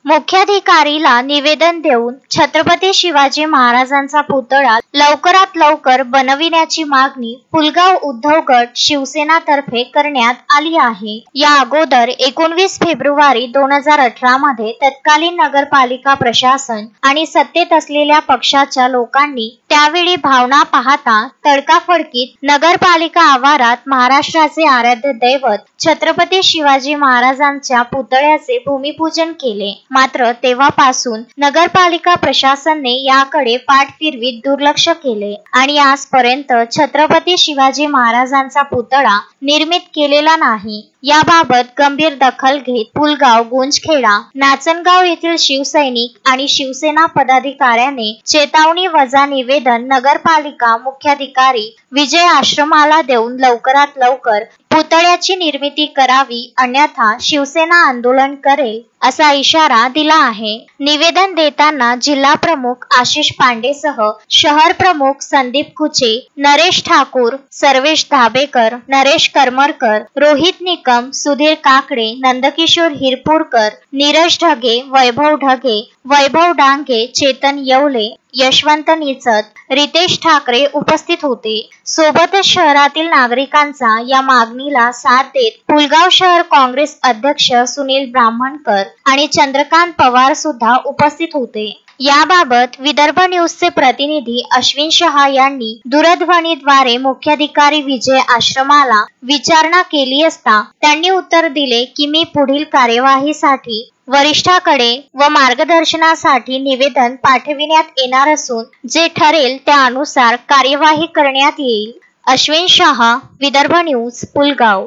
मुख्याधिकारीला निवेदन देऊन छत्रपती शिवाजी महाराजांचा पुतळा लवकरात लवकर बनविण्याची मागणी पुलगाव उद्धव गट शिवसेना तर्फे करण्यात आली आहे। या अगोदर 19 फेब्रुवारी 2018 मध्ये तत्कालीन नगरपालिका प्रशासन आणि सत्तेत असलेल्या पक्षाच्या लोकांनी त्यावेळी भावना पाहता तडकाफडकीत नगरपालिका आवारात महाराष्ट्राचे आराध्य दैवत छत्रपती शिवाजी महाराजांच्या पुतळ्याचे भूमिपूजन केले। मात्र तेव्हापासून नगरपालिका प्रशासनाने याकडे पाठ फिरवीत दुर्लक्ष केले आणि आजपर्यंत छत्रपती शिवाजी महाराजांचा पुतळा निर्मित केलेला नाही। याबाबत गंभीर दखल घेत पुलगाव, गुंजखेडा, नाचनगाव येथील शिवसैनिक आणि शिवसेना पदाधिकाऱ्याने चेतावणी वजा निवेदन नगरपालिका मुख्याधिकारी विजय आश्रमाला देऊन लवकरात लवकर पुतळ्याची निर्मिती करावी, अन्यथा शिवसेना आंदोलन करेल असा इशारा दिला आहे। निवेदन देताना जिल्हा प्रमुख आशिष पांडेसह शहर प्रमुख संदीप खुचे, नरेश ठाकूर, सर्वेश धाबेकर, नरेश करमरकर, रोहित निकम, सुधीर काकडे, नंदकिशोर हिरपूरकर, नीरज ढगे, वैभव डांगे, चेतन येवले, यशवंत निचत, रितेश ठाकरे उपस्थित होते। सोबतच शहरातील नागरिकांचा या मागणीला साथ देत पुलगाव शहर काँग्रेस अध्यक्ष सुनील ब्राह्मणकर आणि चंद्रकांत पवार सुद्धा उपस्थित होते। याबाबत विदर्भ न्यूजचे प्रतिनिधी अश्विन शहा यांनी दूरध्वनीद्वारे मुख्याधिकारी विजय आश्रमाला विचारणा केली असता त्यांनी उत्तर दिले की मी पुढील कार्यवाहीसाठी वरिष्ठाकडे व मार्गदर्शनासाठी निवेदन पाठविण्यात येणार असून जे ठरेल त्यानुसार कार्यवाही करण्यात येईल। अश्विन शहा, विदर्भ न्यूज, पुलगाव।